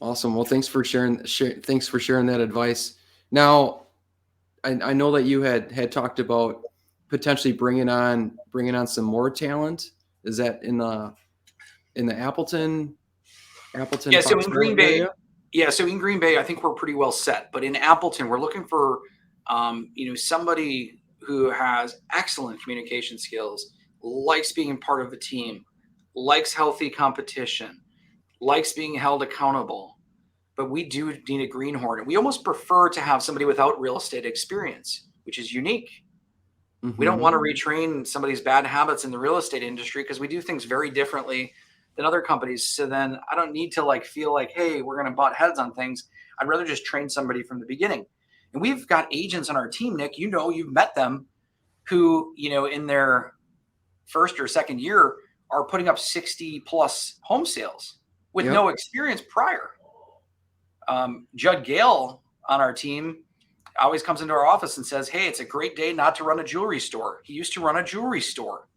Awesome. Well, thanks for sharing that advice. Now, I know that you had talked about potentially bringing on some more talent. Is that in the Appleton? Yeah. So in Green Bay, area? Yeah, so in Green Bay, I think we're pretty well set. But in Appleton, we're looking for, somebody who has excellent communication skills, likes being part of a team, likes healthy competition, likes being held accountable. But we do need a greenhorn. And we almost prefer to have somebody without real estate experience, which is unique. We don't want to retrain somebody's bad habits in the real estate industry, because we do things very differently than other companies. So then I don't need to feel like, hey, we're going to butt heads on things. I'd rather just train somebody from the beginning. And we've got agents on our team, Nick, you've met them, who, in their first or second year are putting up 60 plus home sales with no experience prior. Judd Gale on our team always comes into our office and says, hey, it's a great day not to run a jewelry store. He used to run a jewelry store.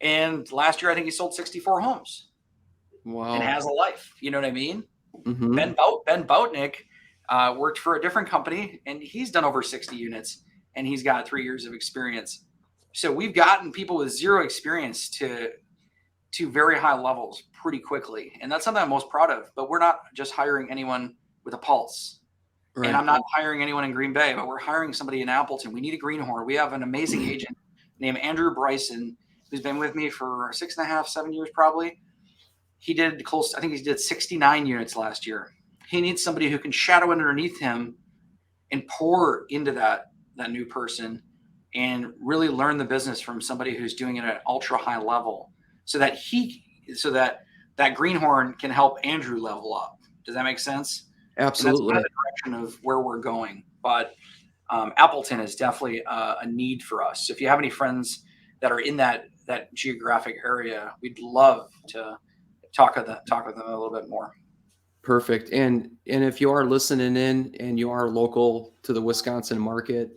And last year, I think he sold 64 homes. Wow. And has a life. You know what I mean? Ben Boutnick worked for a different company, and he's done over 60 units, and he's got 3 years of experience. So we've gotten people with zero experience to very high levels pretty quickly. And that's something I'm most proud of. But we're not just hiring anyone with a pulse. Right. And I'm not hiring anyone in Green Bay, but we're hiring somebody in Appleton. We need a greenhorn. We have an amazing agent named Andrew Bryson, who's been with me for 6.5, 7 years probably. He did I think he did 69 units last year. He needs somebody who can shadow underneath him and pour into that new person and really learn the business from somebody who's doing it at an ultra high level, so that that greenhorn can help Andrew level up. Does that make sense? Absolutely. And that's kind of the direction of where we're going. But Appleton is definitely a need for us. So if you have any friends that are in that geographic area, we'd love to talk with them a little bit more. Perfect. And if you are listening in and you are local to the Wisconsin market,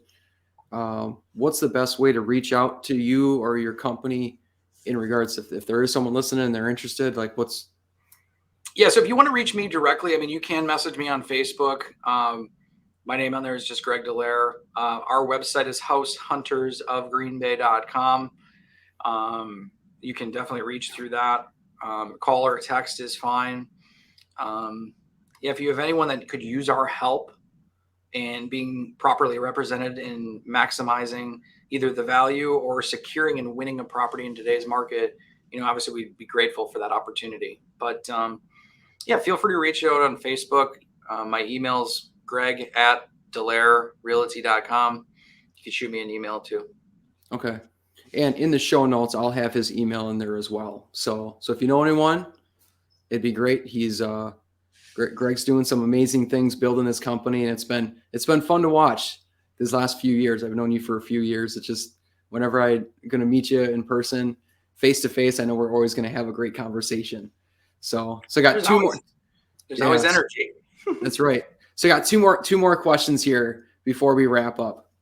what's the best way to reach out to you or your company in regards to if there is someone listening and they're interested, so if you want to reach me directly, I mean, you can message me on Facebook. My name on there is just Greg Delaire. Our website is househuntersofgreenbay.com. You can definitely reach through that. Call or text is fine. If you have anyone that could use our help and being properly represented in maximizing either the value or securing and winning a property in today's market, obviously we'd be grateful for that opportunity. But feel free to reach out on Facebook. My email's greg@DallaireRealty.com. You can shoot me an email too. Okay. And in the show notes, I'll have his email in there as well. So if you know anyone, it'd be great. He's Greg's doing some amazing things building this company, and it's been fun to watch these last few years. I've known you for a few years. It's just whenever I'm going to meet you in person, face to face, I know we're always going to have a great conversation. So I got two more. There's always energy. That's right. So I got two more questions here before we wrap up.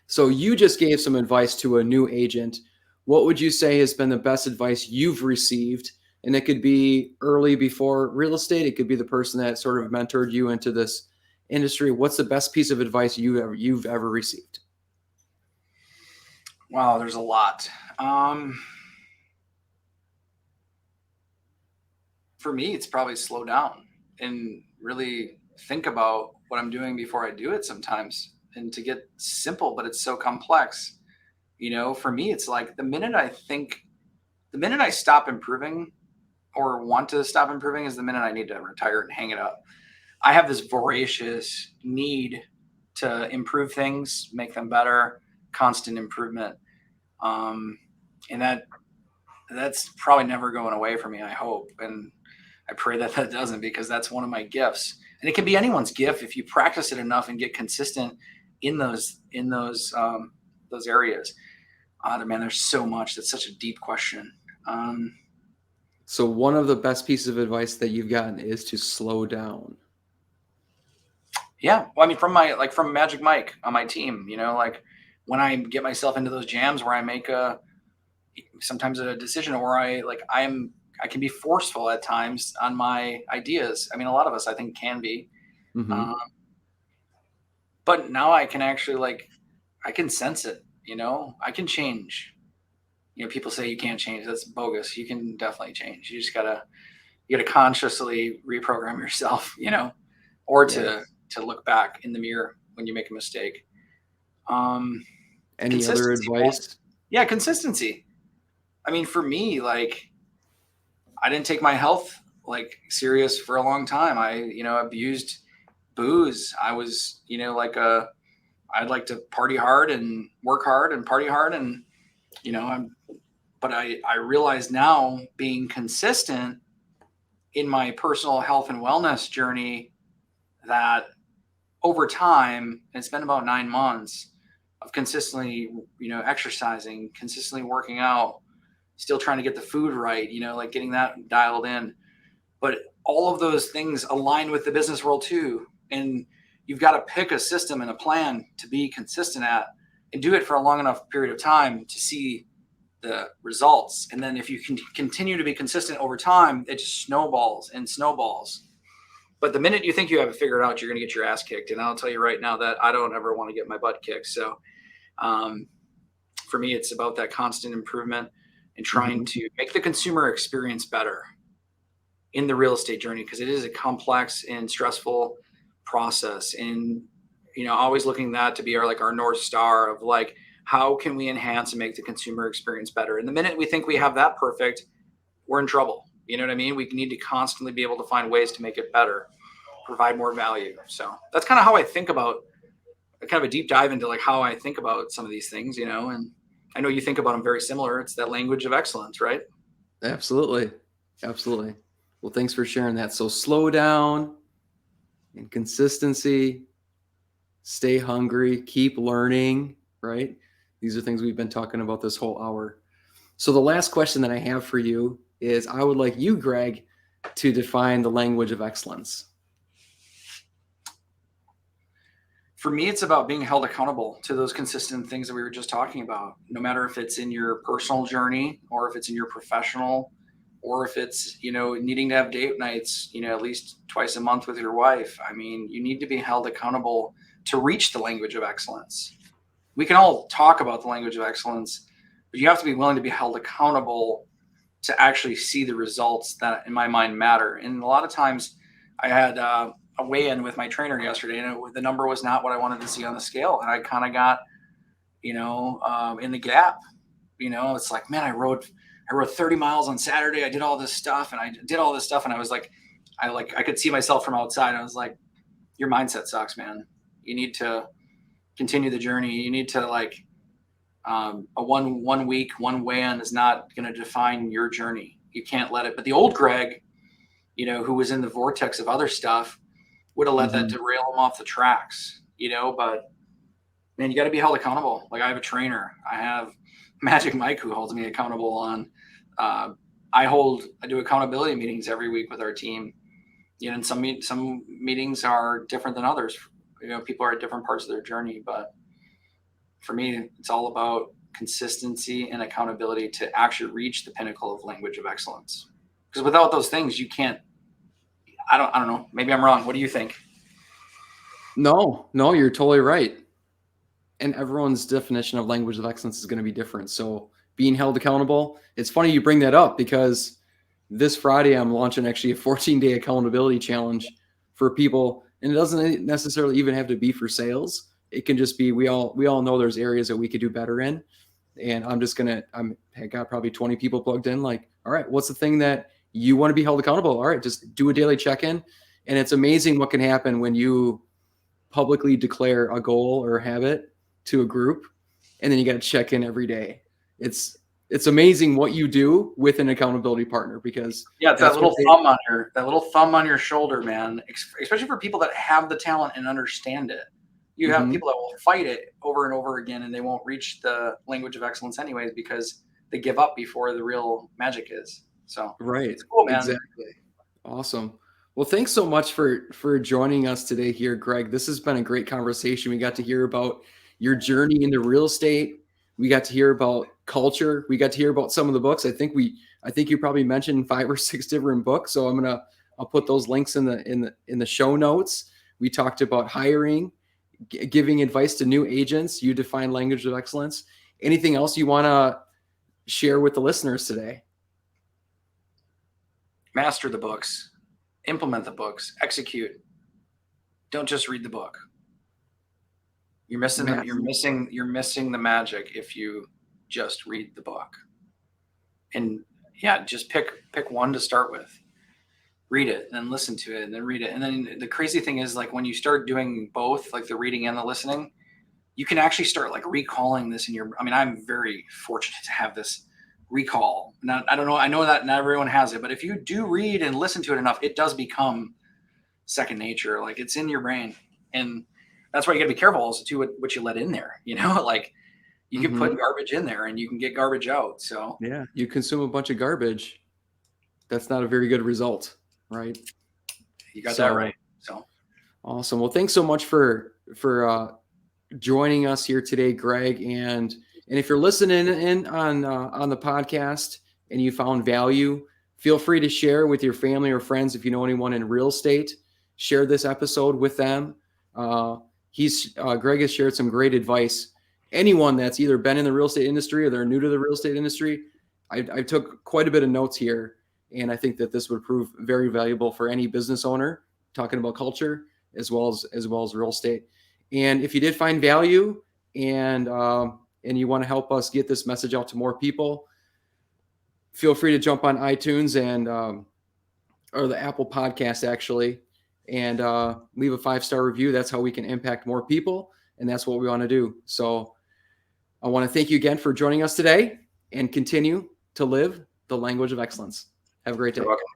So you just gave some advice to a new agent. What would you say has been the best advice you've received? And it could be early before real estate. It could be the person that sort of mentored you into this industry. What's the best piece of advice you've ever received? Wow, there's a lot. For me, it's probably slow down and really think about what I'm doing before I do it sometimes, and to get simple, but it's so complex. For me, it's like the minute I stop improving or want to stop improving is the minute I need to retire and hang it up. I have this voracious need to improve things, make them better, constant improvement. And that's probably never going away for me, I hope. And I pray that doesn't, because that's one of my gifts. And it can be anyone's gift if you practice it enough and get consistent in those areas. Man, there's so much. That's such a deep question. So one of the best pieces of advice that you've gotten is to slow down. Yeah. Well, I mean, from Magic Mike on my team, when I get myself into those jams where I make sometimes a decision, or I can be forceful at times on my ideas. I mean, a lot of us, I think, can be. Mm-hmm. But now I can actually I can sense it, I can change. People say you can't change. That's bogus. You can definitely change. You just gotta consciously reprogram yourself, or to look back in the mirror when you make a mistake. Any other advice? Yeah, consistency. I mean, for me, I didn't take my health serious for a long time. I, abused booze. I was, I'd like to party hard and work hard and party hard. And, but I realize now, being consistent in my personal health and wellness journey, that over time, it's been about 9 months of consistently, exercising, consistently working out, still trying to get the food right, getting that dialed in. But all of those things align with the business world too. And you've got to pick a system and a plan to be consistent at, and do it for a long enough period of time to see the results. And then if you can continue to be consistent over time, it just snowballs and snowballs. But the minute you think you have it figured out, you're going to get your ass kicked. And I'll tell you right now that I don't ever want to get my butt kicked. So for me, it's about that constant improvement and trying to make the consumer experience better in the real estate journey, because it is a complex and stressful process. And, always looking that to be our North Star of how can we enhance and make the consumer experience better? And the minute we think we have that perfect, we're in trouble. You know what I mean? We need to constantly be able to find ways to make it better, provide more value. So that's kind of how I think about, kind of a deep dive into how I think about some of these things, and I know you think about them very similar. It's that language of excellence, right? Absolutely. Absolutely. Well, thanks for sharing that. So slow down and consistency, stay hungry, keep learning, right? These are things we've been talking about this whole hour. So the last question that I have for you is, I would like you, Greg, to define the language of excellence. For me, it's about being held accountable to those consistent things that we were just talking about, no matter if it's in your personal journey or if it's in your professional or if it's, needing to have date nights, at least twice a month with your wife. I mean, you need to be held accountable to reach the language of excellence. We can all talk about the language of excellence, but you have to be willing to be held accountable to actually see the results that, in my mind, matter. And a lot of times I had a weigh-in with my trainer yesterday, and the number was not what I wanted to see on the scale. And I kind of got, in the gap. It's like, man, I rode 30 miles on Saturday. I did all this stuff and I was like, I could see myself from outside. I was like, your mindset sucks, man. You need to continue the journey. You need to a one week, one weigh-in is not going to define your journey. You can't let it. But the old Greg, who was in the vortex of other stuff, would have let that derail him off the tracks, but man, you got to be held accountable. Like, I have a trainer. I have Magic Mike who holds me accountable on, I do accountability meetings every week with our team. And some meetings are different than others. People are at different parts of their journey, but for me, it's all about consistency and accountability to actually reach the pinnacle of language of excellence. Because without those things, you can't. I don't know. Maybe I'm wrong. What do you think? No, you're totally right. And everyone's definition of language of excellence is going to be different. So being held accountable, it's funny you bring that up, because this Friday I'm launching actually a 14-day accountability challenge for people. And it doesn't necessarily even have to be for sales. It can just be, we all know there's areas that we could do better in. And I got probably 20 people plugged in. Like, all right, what's the thing that you want to be held accountable? All right, just do a daily check-in. And it's amazing what can happen when you publicly declare a goal or a habit to a group, and then you got to check in every day. It's amazing what you do with an accountability partner, because it's that little thumb on your shoulder, man, especially for people that have the talent and understand it. You have people that will fight it over and over again, and they won't reach the language of excellence anyways, because they give up before the real magic is. So right. It's cool, man. Exactly. Awesome. Well, thanks so much for joining us today here, Greg. This has been a great conversation. We got to hear about your journey into real estate. We got to hear about culture. We got to hear about some of the books. I think you probably mentioned 5 or 6 different books. So I'll put those links in the show notes. We talked about hiring, giving advice to new agents. You define language of excellence. Anything else you want to share with the listeners today? Master the books, implement the books, execute. Don't just read the book. You're missing you're missing the magic if you just read the book. And just pick one to start with. Read it, and then listen to it, and then read it. And then the crazy thing is, like, when you start doing both, like the reading and the listening, you can actually start like recalling this in your. I mean, I'm very fortunate to have this recall. Now, I don't know. I know that not everyone has it, but if you do read and listen to it enough, it does become second nature. Like, it's in your brain, and that's why you got to be careful also too what you let in there. Like, you can put garbage in there and you can get garbage out. So yeah, you consume a bunch of garbage. That's not a very good result, right? You got that right. So awesome. Well, thanks so much for joining us here today, Greg. And if you're listening in on the podcast and you found value, feel free to share with your family or friends. If you know anyone in real estate, share this episode with them. Greg has shared some great advice. Anyone that's either been in the real estate industry or they're new to the real estate industry, I took quite a bit of notes here, and I think that this would prove very valuable for any business owner talking about culture as well as real estate. And if you did find value and you want to help us get this message out to more people, feel free to jump on iTunes or the Apple Podcast actually, and leave a 5-star review. That's how we can impact more people, and that's what we want to do. So I want to thank you again for joining us today, and continue to live the language of excellence. Have a great day. You're welcome.